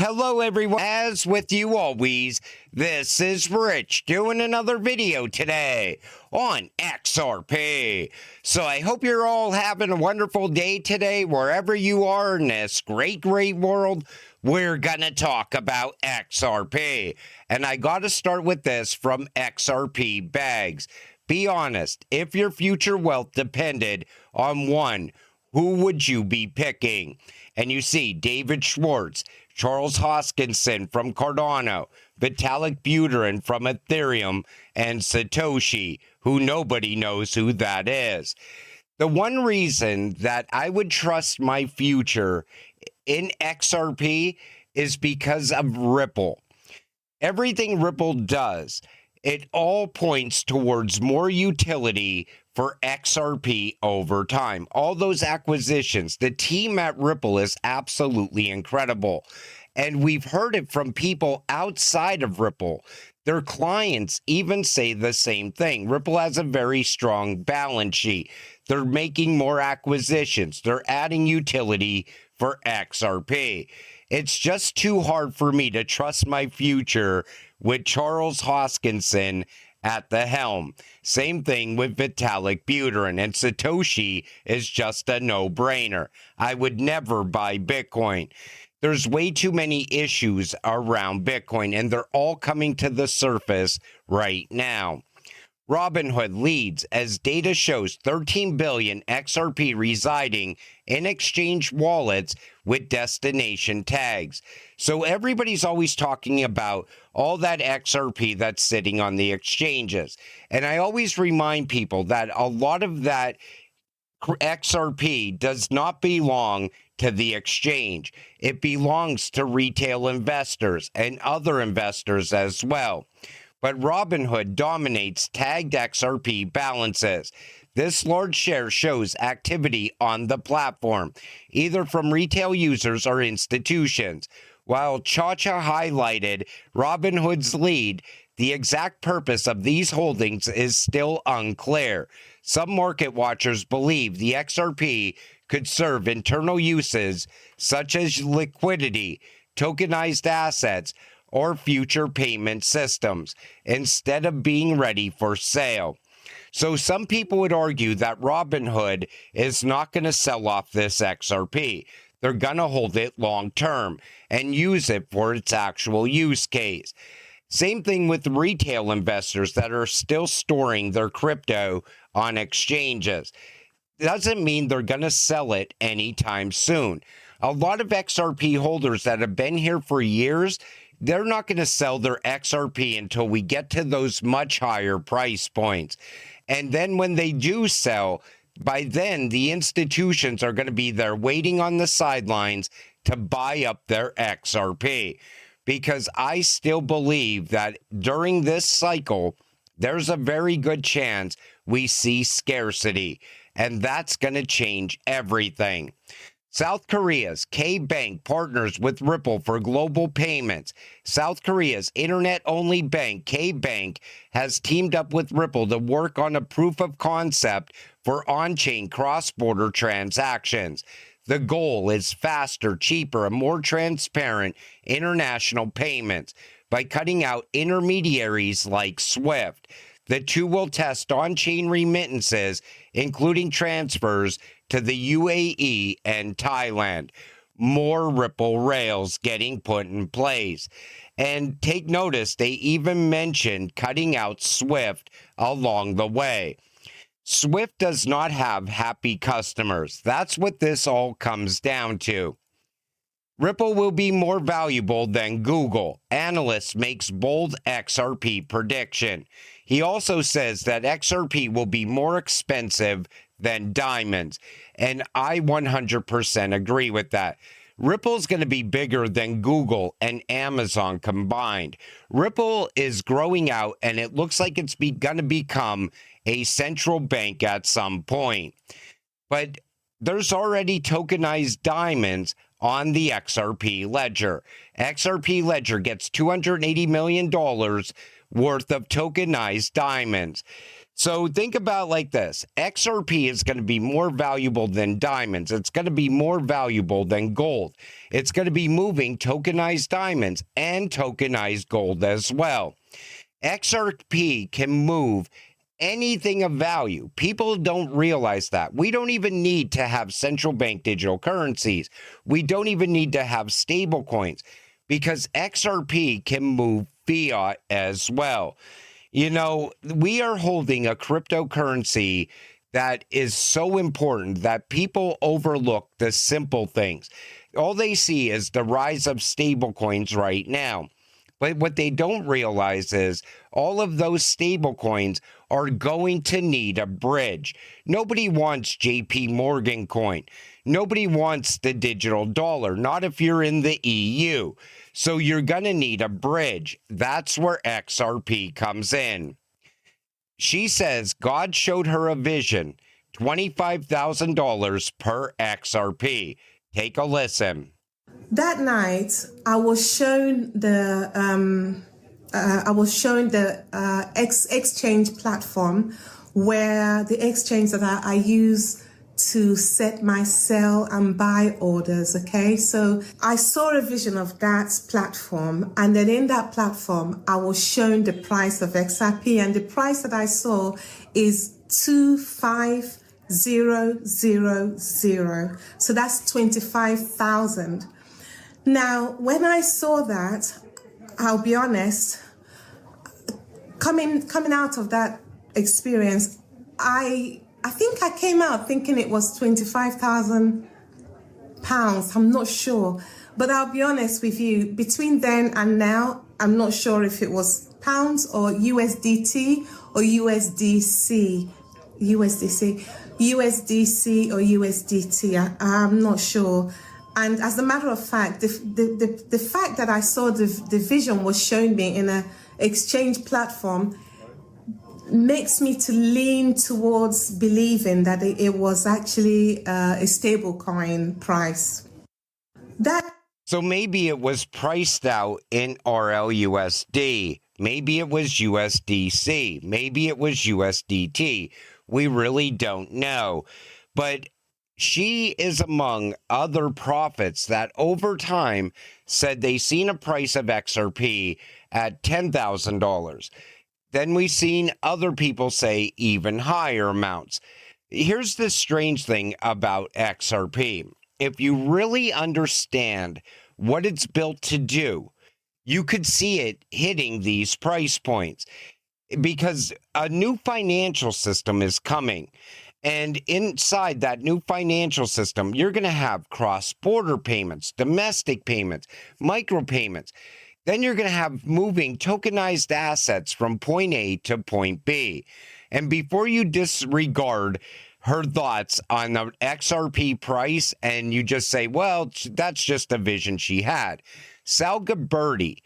Hello everyone, as with you always, this is Rich doing another video today on XRP. So I hope you're all having a wonderful day today, wherever you are in this great world. We're gonna talk about XRP. And I gotta start with this from XRP Bags. Be honest, if your future wealth depended on one, who would you be picking? And you see David Schwartz, Charles Hoskinson from Cardano, Vitalik Buterin from Ethereum, and Satoshi, who nobody knows who that is. The one reason that I would trust my future in XRP is because of Ripple. Everything Ripple does, it all points towards more utility for XRP over time. All those acquisitions, the team at Ripple is absolutely incredible. And we've heard it from people outside of Ripple. Their clients even say the same thing. Ripple has a very strong balance sheet. They're making more acquisitions. They're adding utility for XRP. It's just too hard for me to trust my future with Charles Hoskinson at the helm. Same thing with Vitalik Buterin, and Satoshi is just a no-brainer. I would never buy Bitcoin. There's way too many issues around Bitcoin, and they're all coming to the surface right now. Robinhood leads as data shows 13 billion XRP residing in exchange wallets with destination tags. So everybody's always talking about all that XRP that's sitting on the exchanges. And I always remind people that a lot of that XRP does not belong to the exchange. It belongs to retail investors and other investors as well. But Robinhood dominates tagged XRP balances. This large share shows activity on the platform, either from retail users or institutions. While Chacha highlighted Robinhood's lead, the exact purpose of these holdings is still unclear. Some market watchers believe the XRP could serve internal uses such as liquidity, tokenized assets, or future payment systems, instead of being ready for sale. So some people would argue that Robinhood is not going to sell off this XRP. They're going to hold it long term and use it for its actual use case. Same thing with retail investors that are still storing their crypto on exchanges. Doesn't mean they're going to sell it anytime soon. A lot of XRP holders that have been here for years, they're not going to sell their XRP until we get to those much higher price points. And then when they do sell, by then the institutions are going to be there waiting on the sidelines to buy up their XRP. Because I still believe that during this cycle, there's a very good chance we see scarcity. And that's going to change everything. South Korea's K-Bank partners with Ripple for global payments. South Korea's internet-only bank, K-Bank, has teamed up with Ripple to work on a proof of concept for on-chain cross-border transactions. The goal is faster, cheaper, and more transparent international payments by cutting out intermediaries like SWIFT. The two will test on-chain remittances, including transfers to the UAE and Thailand. More Ripple rails getting put in place. And take notice, they even mentioned cutting out SWIFT along the way. SWIFT does not have happy customers. That's what this all comes down to. Ripple will be more valuable than Google. Analyst makes bold XRP prediction. He also says that XRP will be more expensive than diamonds. And I 100% agree with that. Ripple's going to be bigger than Google and Amazon combined. Ripple is growing out, and it looks like it's going to become a central bank at some point. But there's already tokenized diamonds on the XRP ledger. XRP ledger gets $280 million worth of tokenized diamonds. So think about like this. XRP is going to be more valuable than diamonds. It's going to be more valuable than gold. It's going to be moving tokenized diamonds and tokenized gold as well. XRP can move anything of value. People don't realize that. We don't even need to have central bank digital currencies. We don't even need to have stable coins because XRP can move fiat as well. You know, we are holding a cryptocurrency that is so important that people overlook the simple things. All they see is the rise of stablecoins right now. But what they don't realize is all of those stablecoins are going to need a bridge. Nobody wants JP Morgan coin. Nobody wants the digital dollar, not if you're in the EU. So you're going to need a bridge. That's where XRP comes in. She says God showed her a vision, $25,000 per XRP. Take a listen. That night, I was shown the exchange platform, where the exchange that I use to set my sell and buy orders. Okay, so I saw a vision of that platform, and then in that platform, I was shown the price of XRP, and the price that I saw is 25000. So that's 25,000. Now, when I saw that, I'll be honest, coming out of that experience, I think I came out thinking it was 25,000 pounds. I'm not sure. But I'll be honest with you, between then and now, I'm not sure if it was pounds or USDT or USDC or USDT. I'm not sure. And as a matter of fact, the fact that I saw the vision was shown me in an exchange platform makes me to lean towards believing that it was actually a stable coin price. So maybe it was priced out in RLUSD. Maybe it was USDC. Maybe it was USDT. We really don't know. But she is among other prophets that over time said they seen a price of XRP at $10,000. Then we've seen other people say even higher amounts. Here's the strange thing about XRP. If you really understand what it's built to do, you could see it hitting these price points because a new financial system is coming. And inside that new financial system, you're going to have cross-border payments, domestic payments, micropayments. Then you're going to have moving tokenized assets from point A to point B. And before you disregard her thoughts on the XRP price and you just say, well, that's just a vision she had. Sal Gaberti,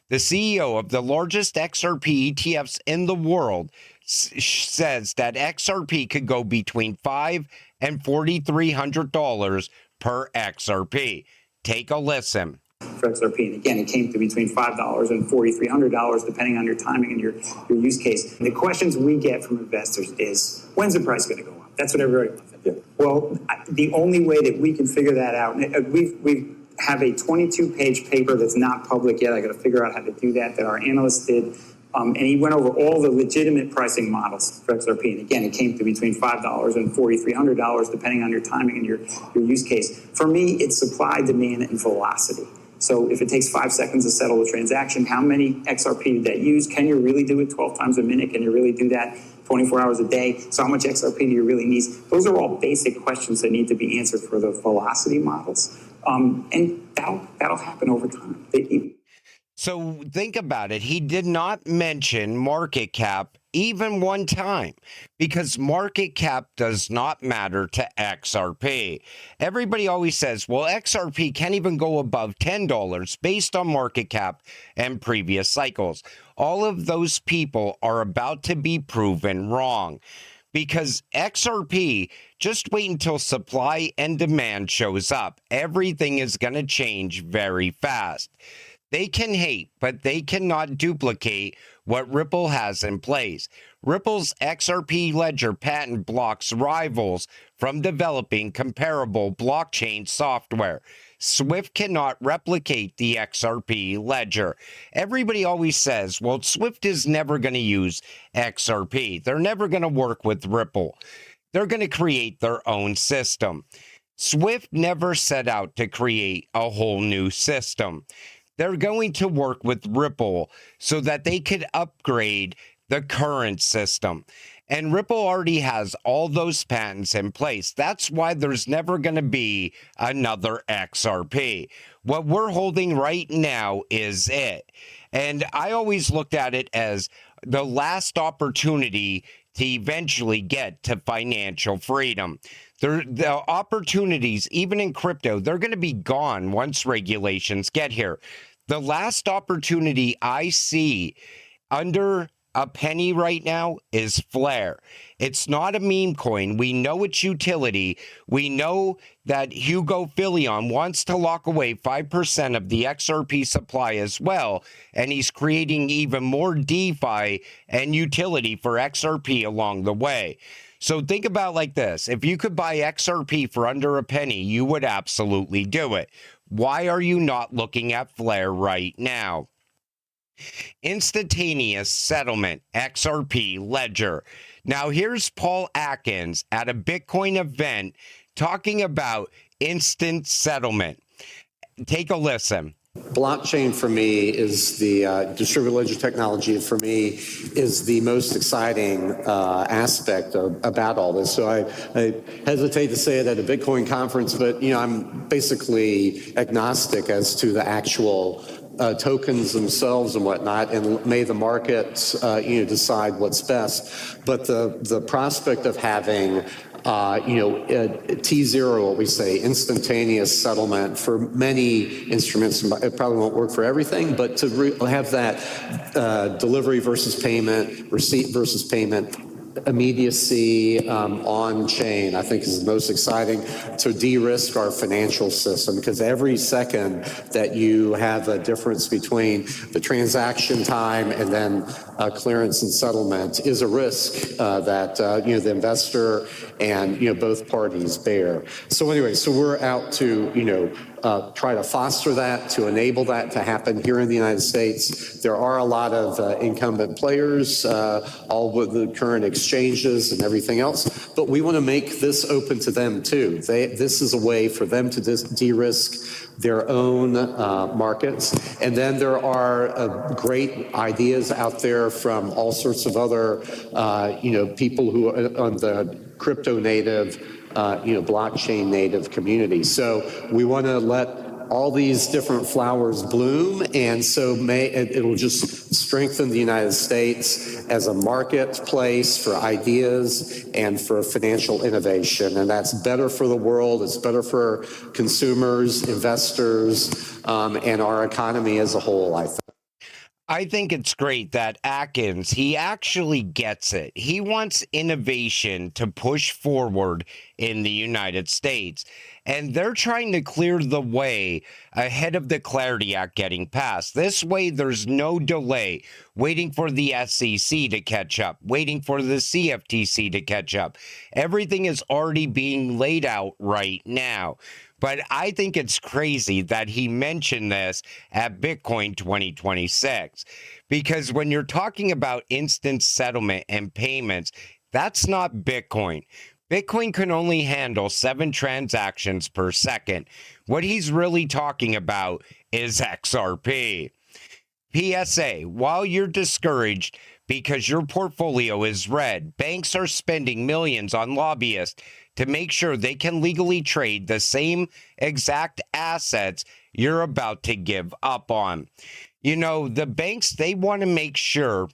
the CEO of the largest XRP ETFs in the world, says that XRP could go between $500 and $4,300 per XRP. Take a listen. For XRP, and again, it came to between $5 and $4,300, depending on your timing and your use case. And the questions we get from investors is, when's the price going to go up? That's what everybody wants to do. Well, the only way that we can figure that out, we have a 22-page paper that's not public yet. I got to figure out how to do that our analyst did. And he went over all the legitimate pricing models for XRP. And again, it came to between $5 and $4,300, depending on your timing and your use case. For me, it's supply, demand, and velocity. So if it takes 5 seconds to settle a transaction, how many XRP did that use? Can you really do it 12 times a minute? Can you really do that 24 hours a day? So how much XRP do you really need? Those are all basic questions that need to be answered for the velocity models. And that'll happen over time. So think about it. He did not mention market cap even one time because market cap does not matter to XRP. Everybody always says, well, XRP can't even go above $10 based on market cap and previous cycles. All of those people are about to be proven wrong because XRP, just wait until supply and demand shows up. Everything is going to change very fast. They can hate, but they cannot duplicate what Ripple has in place. Ripple's XRP ledger patent blocks rivals from developing comparable blockchain software. Swift cannot replicate the XRP ledger. Everybody always says, well, Swift is never going to use XRP. They're never going to work with Ripple. They're going to create their own system. Swift never set out to create a whole new system. They're going to work with Ripple so that they could upgrade the current system. And Ripple already has all those patents in place. That's why there's never going to be another XRP. What we're holding right now is it. And I always looked at it as the last opportunity to eventually get to financial freedom. The opportunities, even in crypto, they're going to be gone once regulations get here. The last opportunity I see under a penny right now is Flare. It's not a meme coin. We know its utility. We know that Hugo Filion wants to lock away 5% of the XRP supply as well, and he's creating even more DeFi and utility for XRP along the way. So think about like this. If you could buy XRP for under a penny, you would absolutely do it. Why are you not looking at Flare right now? Instantaneous settlement, XRP ledger. Now here's Paul Atkins at a Bitcoin event talking about instant settlement. Take a listen. Blockchain for me is the distributed ledger technology for me is the most exciting aspect about all this. So I hesitate to say it at a Bitcoin conference, but I'm basically agnostic as to the actual tokens themselves and whatnot, and may the markets decide what's best. But the prospect of having T0, what we say, instantaneous settlement for many instruments. It probably won't work for everything, but to have that delivery versus payment, receipt versus payment, immediacy on chain, I think is the most exciting to de-risk our financial system, because every second that you have a difference between the transaction time and then clearance and settlement is a risk that the investor and both parties bear. So anyway, so we're out to try to foster that, to enable that to happen here in the United States. There are a lot of incumbent players, all with the current exchanges and everything else, but we want to make this open to them too. This is a way for them to de-risk their own markets. And then there are great ideas out there from all sorts of other, people who are on the crypto native, blockchain native community. So we want to let all these different flowers bloom, and so it'll just strengthen the United States as a marketplace for ideas and for financial innovation, and that's better for the world. It's better for consumers, investors, and our economy as a whole, I think. I think it's great that Atkins, he actually gets it. He wants innovation to push forward in the United States. And they're trying to clear the way ahead of the Clarity Act getting passed. This way, there's no delay waiting for the SEC to catch up, waiting for the CFTC to catch up. Everything is already being laid out right now. But I think it's crazy that he mentioned this at Bitcoin 2026, because when you're talking about instant settlement and payments, that's not Bitcoin. Bitcoin can only handle 7 transactions per second. What he's really talking about is XRP. PSA, while you're discouraged because your portfolio is red, banks are spending millions on lobbyists to make sure they can legally trade the same exact assets you're about to give up on. The banks, they want to make sure,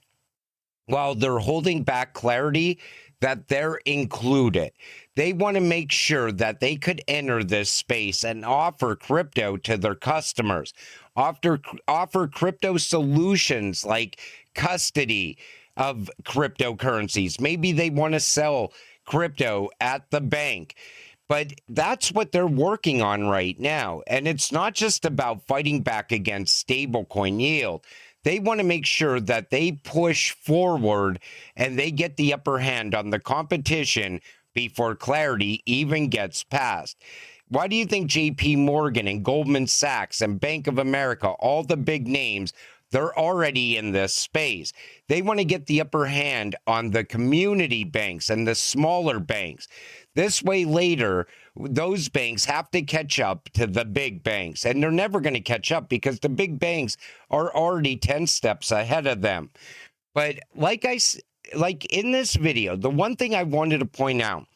while they're holding back clarity, that they're included. They want to make sure that they could enter this space and offer crypto to their customers, offer crypto solutions like custody of cryptocurrencies. Maybe they want to sell crypto at the bank. But that's what they're working on right now. And it's not just about fighting back against stablecoin yield. They want to make sure that they push forward and they get the upper hand on the competition before clarity even gets passed. Why do you think JP Morgan and Goldman Sachs and Bank of America, all the big names, they're already in this space? They want to get the upper hand on the community banks and the smaller banks. This way later, those banks have to catch up to the big banks, and they're never going to catch up because the big banks are already 10 steps ahead of them. But like in this video, the one thing I wanted to point out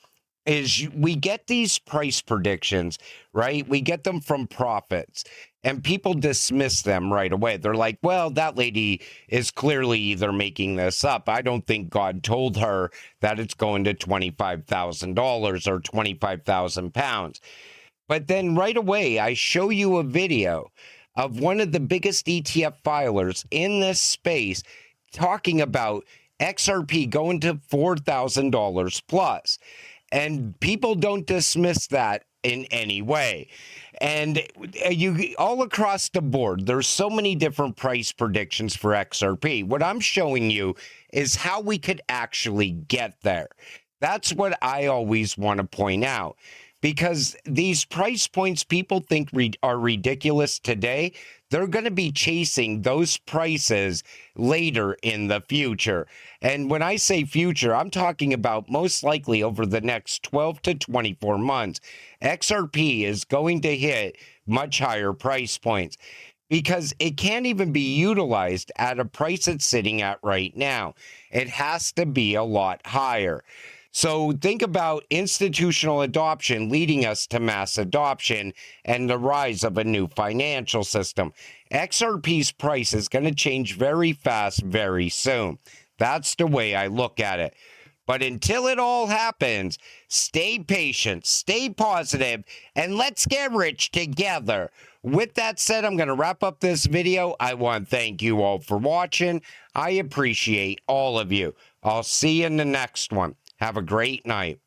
is we get these price predictions, right? We get them from prophets, and people dismiss them right away. They're like, well, that lady is clearly either making this up. I don't think God told her that it's going to $25,000 or 25,000 pounds. But then right away, I show you a video of one of the biggest ETF filers in this space talking about XRP going to $4,000 plus. And people don't dismiss that in any way. And you all across the board, there's so many different price predictions for XRP. What I'm showing you is how we could actually get there. That's what I always want to point out. Because these price points people think are ridiculous today, they're going to be chasing those prices later in the future. And when I say future, I'm talking about most likely over the next 12 to 24 months. XRP is going to hit much higher price points because it can't even be utilized at a price it's sitting at right now. It has to be a lot higher. So think about institutional adoption leading us to mass adoption and the rise of a new financial system. XRP's price is going to change very fast, very soon. That's the way I look at it. But until it all happens, stay patient, stay positive, and let's get rich together. With that said, I'm going to wrap up this video. I want to thank you all for watching. I appreciate all of you. I'll see you in the next one. Have a great night.